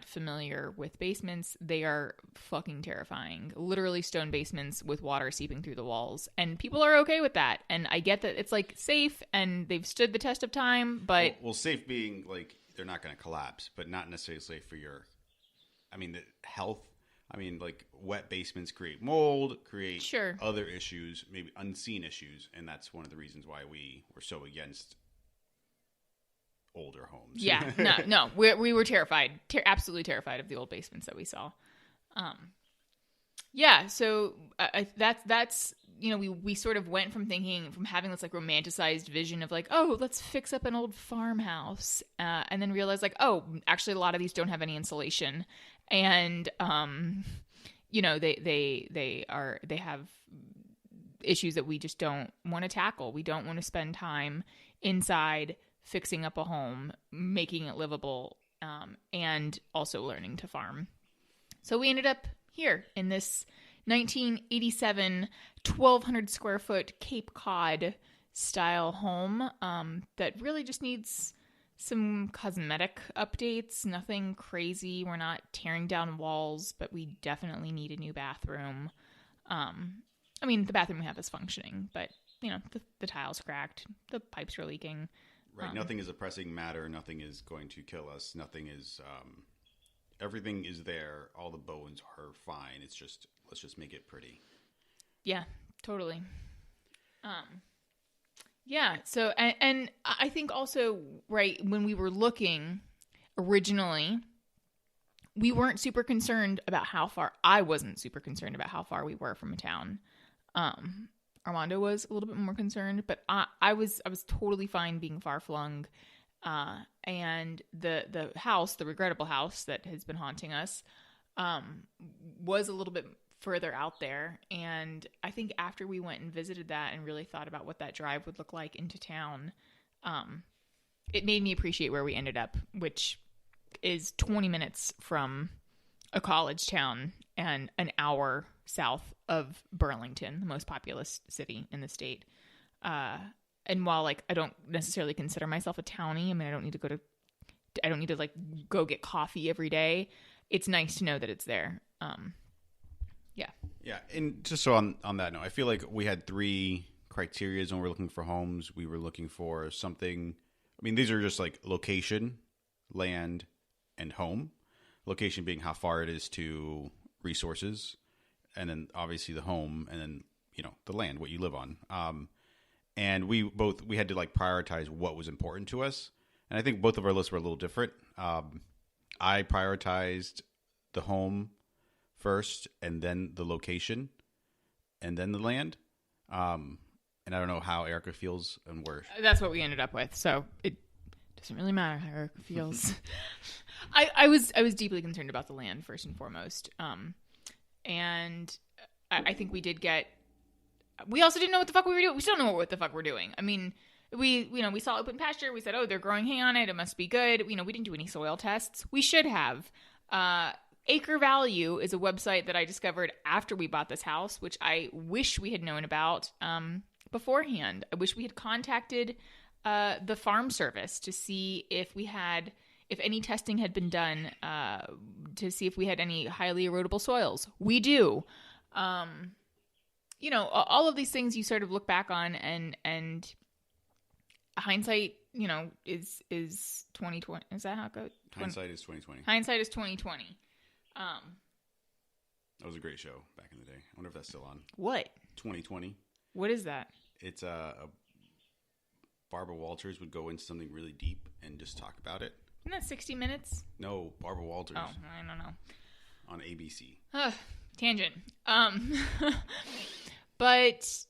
familiar with basements, they are fucking terrifying. Literally stone basements with water seeping through the walls. And people are okay with that. And I get that it's like safe and they've stood the test of time, but... Well, safe being like they're not going to collapse, but not necessarily safe for your... I mean, the health... I mean, like, wet basements create mold, create other issues, maybe unseen issues, and that's one of the reasons why we were so against older homes. Yeah, no, we were terrified, absolutely terrified of the old basements that we saw. Yeah, so that's you know, we sort of went from having this like romanticized vision of like, oh, let's fix up an old farmhouse, and then realize like, oh, actually a lot of these don't have any insulation, and you know, they have issues that we just don't want to tackle. We don't want to spend time inside fixing up a home, making it livable, and also learning to farm. So we ended up here in this 1987 1,200 square foot Cape Cod style home that really just needs some cosmetic updates. Nothing crazy. We're not tearing down walls, but we definitely need a new bathroom. I mean, the bathroom we have is functioning, but you know, the tile's cracked, the pipes are leaking. Right. Nothing is a pressing matter. Nothing is going to kill us. Nothing is, everything is there. All the bones are fine. It's just, let's just make it pretty. Yeah, totally. Yeah. So, and I think also, right, when we were looking originally, we weren't super concerned about how far, I wasn't super concerned about how far we were from a town. Armando was a little bit more concerned, but I was totally fine being far flung. And the house, the regrettable house that has been haunting us, was a little bit further out there. And I think after we went and visited that and really thought about what that drive would look like into town, it made me appreciate where we ended up, which is 20 minutes from a college town and an hour south of Burlington, the most populous city in the state. And while like I don't necessarily consider myself a townie, I mean I don't need to like go get coffee every day. It's nice to know that it's there. Yeah. Yeah, and just so on that note, I feel like we had 3 criteria when we're looking for homes. We were looking for something. I mean, these are just like location, land, and home. Location being how far it is to resources, and then obviously the home, and then you know the land, what you live on. And we had to like prioritize what was important to us, and I think both of our lists were a little different. I prioritized the home first, and then the location, and then the land. And I don't know how Erica feels and where. That's what we ended up with. So it doesn't really matter how Erica feels. I was deeply concerned about the land first and foremost. And I think we also didn't know what the fuck we were doing. We still don't know what the fuck we're doing. I mean, we saw open pasture. We said, oh, they're growing hay on it. It must be good. We didn't do any soil tests. We should have. Acre Value is a website that I discovered after we bought this house, which I wish we had known about beforehand. I wish we had contacted the farm service to see if any testing had been done to see if we had any highly erodible soils. We do. All of these things you sort of look back on and hindsight, is 2020. Is that how it goes? Hindsight is 2020. Hindsight is 2020. That was a great show back in the day. I wonder if that's still on. What? 2020. What is that? It's Barbara Walters would go into something really deep and just talk about it. Isn't that 60 Minutes? No, Barbara Walters. Oh, I don't know. On ABC. Tangent. But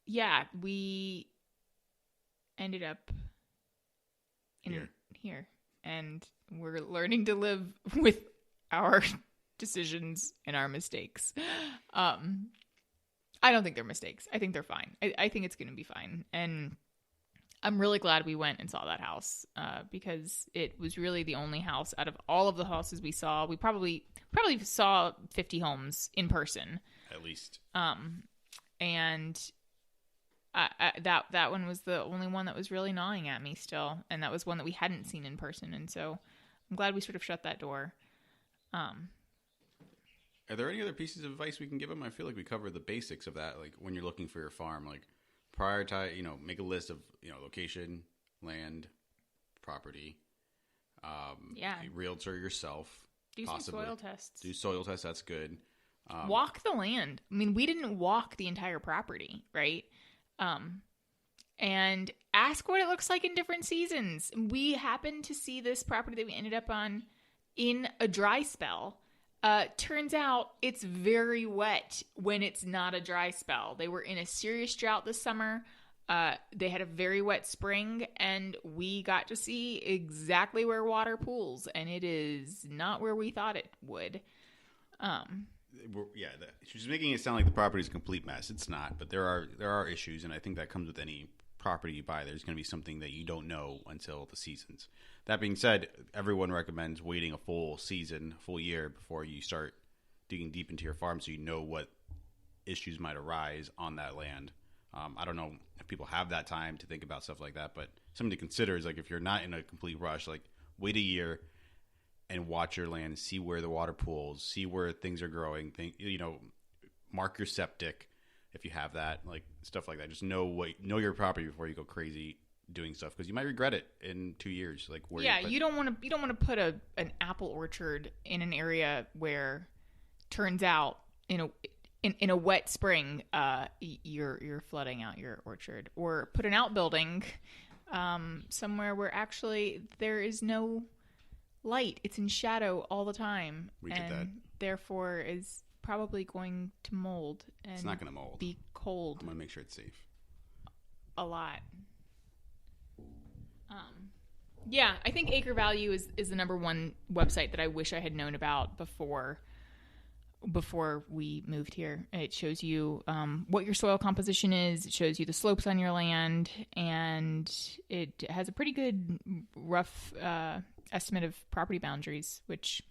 yeah, we ended up here, and we're learning to live with our decisions and our mistakes. I don't think they're mistakes. I think they're fine. I think it's going to be fine. And I'm really glad we went and saw that house because it was really the only house out of all of the houses we saw. We probably saw 50 homes in person. At least. And that one was the only one that was really gnawing at me still. And that was one that we hadn't seen in person. And so I'm glad we sort of shut that door. Are there any other pieces of advice we can give them? I feel like we covered the basics of that. Like when you're looking for your farm, like prioritize, make a list of, location, land, property, a realtor yourself. Do possibly. some soil tests. Do soil tests. That's good. Walk the land. I mean, we didn't walk the entire property, right? And ask what it looks like in different seasons. We happened to see this property that we ended up on in a dry spell. Turns out it's very wet when it's not a dry spell. They were in a serious drought this summer. They had a very wet spring, and we got to see exactly where water pools, and it is not where we thought it would. She's making it sound like the property is a complete mess. It's not, but there are issues, and I think that comes with any property you buy. There's going to be something that you don't know until the seasons. That being said, everyone recommends waiting a full year before you start digging deep into your farm so you know what issues might arise on that land. I don't know if people have that time to think about stuff like that, but something to consider is like if you're not in a complete rush, like wait a year and watch your land, see where the water pools, see where things are growing, mark your septic if you have that, like stuff like that. Just know your property before you go crazy doing stuff, because you might regret it in 2 years. Like you don't want to put an apple orchard in an area where turns out in a wet spring you're flooding out your orchard, or put an outbuilding somewhere where actually there is no light. It's in shadow all the time. We did that. Therefore is probably going to mold. And it's not going to mold. Be cold. I'm going to make sure it's safe. A lot. I think Acre Value is the number one website that I wish I had known about before we moved here. It shows you what your soil composition is. It shows you the slopes on your land, and it has a pretty good rough estimate of property boundaries, which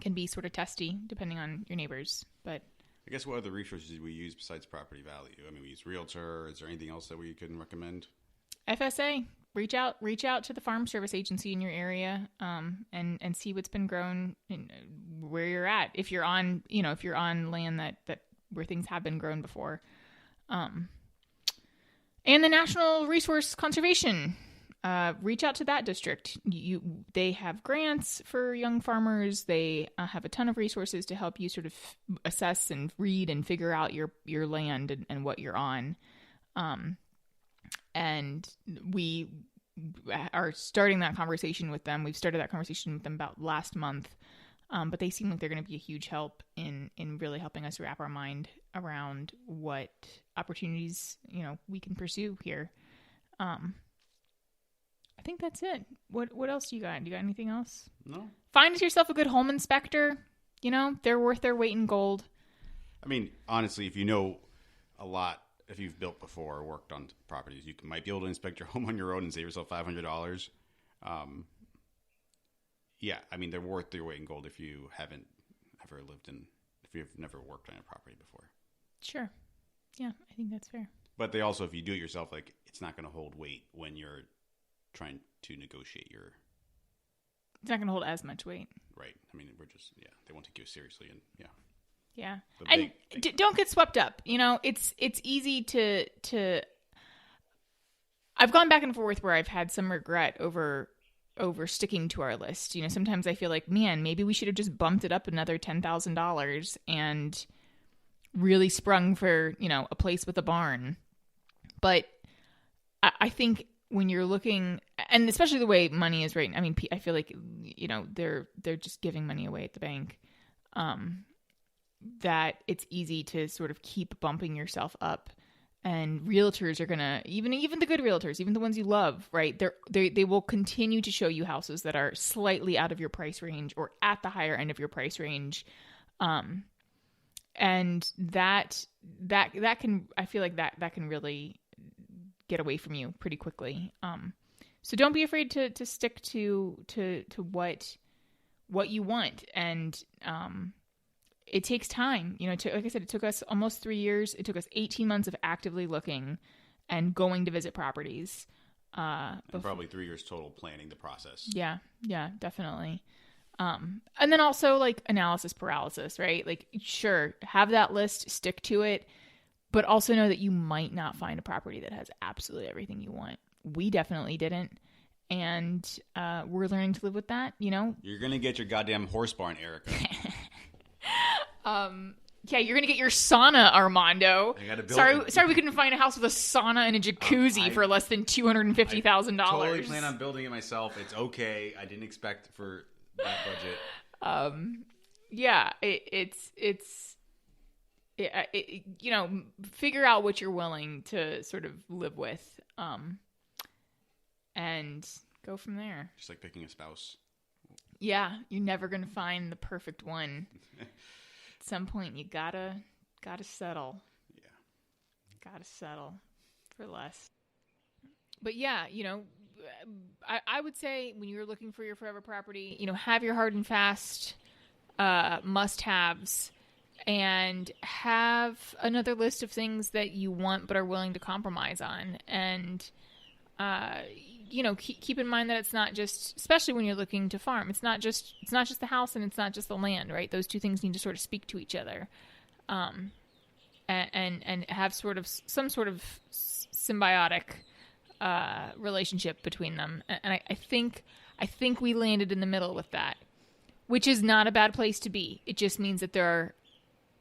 can be sort of testy depending on your neighbors. But I guess what other resources do we use besides property value? I mean, we use Realtor. Is there anything else that we can recommend? FSA. Reach out to the farm service agency in your area, and see what's been grown where you're at. If you're on land that where things have been grown before, and the National Resource Conservation. Reach out to that district. They have grants for young farmers. They have a ton of resources to help you sort of assess and read and figure out your land and what you're on. And we are starting that conversation with them. We've started that conversation with them about last month. But they seem like they're going to be a huge help in really helping us wrap our mind around what opportunities, we can pursue here. I think that's it. What else do you got? Do you got anything else? No. Find yourself a good home inspector. They're worth their weight in gold. I mean, honestly, if you know a lot, if you've built before or worked on properties, you might be able to inspect your home on your own and save yourself $500. I mean, they're worth their weight in gold if you haven't ever if you've never worked on a property before. Sure. Yeah, I think that's fair. But they also, if you do it yourself, like it's not going to hold weight when you're trying to negotiate your... It's not going to hold as much weight. Right. I mean, they won't take you seriously, and Yeah. And don't get swept up. It's easy to I've gone back and forth where I've had some regret over sticking to our list. Sometimes I feel like, man, maybe we should have just bumped it up another $10,000 and really sprung for, a place with a barn. But I think when you're looking, and especially the way money is right now, I mean, I feel like, they're just giving money away at the bank. That it's easy to sort of keep bumping yourself up, and realtors are gonna, even the good realtors, even the ones you love, right? They will continue to show you houses that are slightly out of your price range or at the higher end of your price range, and that can, I feel like that can really get away from you pretty quickly. So don't be afraid to stick to what you want, and it takes time. Like I said, it took us almost 3 years. It took us 18 months of actively looking and going to visit properties. And probably 3 years total planning the process. Yeah, definitely. And then also like analysis paralysis, right? Like, sure, have that list, stick to it, but also know that you might not find a property that has absolutely everything you want. We definitely didn't. And we're learning to live with that, you know? You're going to get your goddamn horse barn, Erica. Yeah, you're going to get your sauna, Armando. I gotta build Sorry we couldn't find a house with a sauna and a jacuzzi for less than $250,000. Totally plan on building it myself. It's okay. I didn't expect for that budget. Yeah, it's you know, figure out what you're willing to sort of live with, and go from there. Just like picking a spouse. Yeah, you're never gonna find the perfect one. At some point, you gotta settle. Yeah, gotta settle for less. But yeah, you know, I would say when you're looking for your forever property, you know, have your hard and fast must-haves, and have another list of things that you want but are willing to compromise on. And you know, keep in mind that it's not just, especially when you're looking to farm, it's not just the house and it's not just the land, right? Those two things need to sort of speak to each other, and have sort of some sort of symbiotic relationship between them. And I think we landed in the middle with that, which is not a bad place to be. It just means that there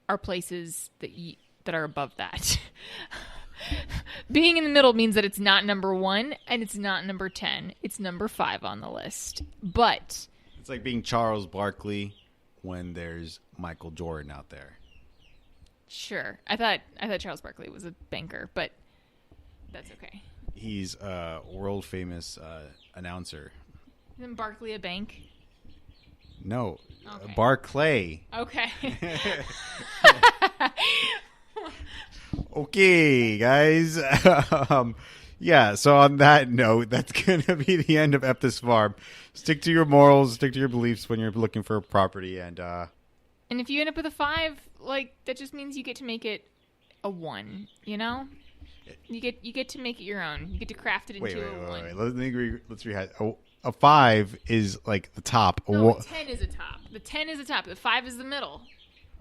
are places that are above that. Being in the middle means that it's not number 1 and it's not number 10. It's number 5 on the list. But it's like being Charles Barkley when there's Michael Jordan out there. Sure. I thought Charles Barkley was a banker, but that's okay. He's a world famous announcer. Isn't Barkley a bank? No. Okay. Barclay. Okay. Okay, guys. Yeah, so on that note, that's going to be the end of Eptis Farm. Stick to your morals, stick to your beliefs when you're looking for a property. And if you end up with a 5, like, that just means you get to make it a 1, you know? You get to make it your own. You get to craft it into a 1. Let's rehash. A 5 is like the top. No, a 10 is a top. The 10 is a top. The 5 is the middle.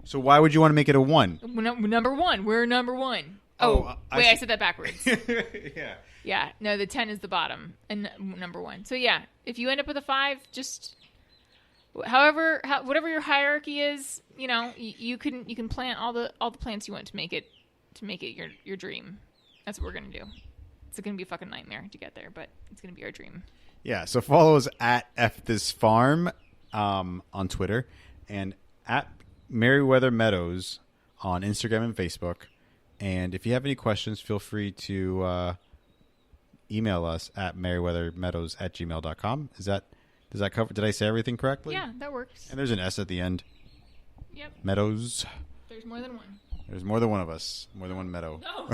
So why would you want to make it a 1? Number 1. We're number 1. Oh, wait, I said that backwards. Yeah. Yeah. No, the 10 is the bottom and number 1. So yeah, if you end up with a 5, just whatever your hierarchy is, you know, you can plant all the plants you want to make it your dream. That's what we're gonna do. It's gonna be a fucking nightmare to get there, but it's gonna be our dream. Yeah. So follow us at fthisfarm on Twitter and at Merriweather Meadows on Instagram and Facebook. And if you have any questions, feel free to email us at merriweathermeadows@gmail.com. Does that cover? Did I say everything correctly? Yeah, that works. And there's an S at the end. Yep. Meadows. There's more than one. There's more than one of us. More than one meadow. No.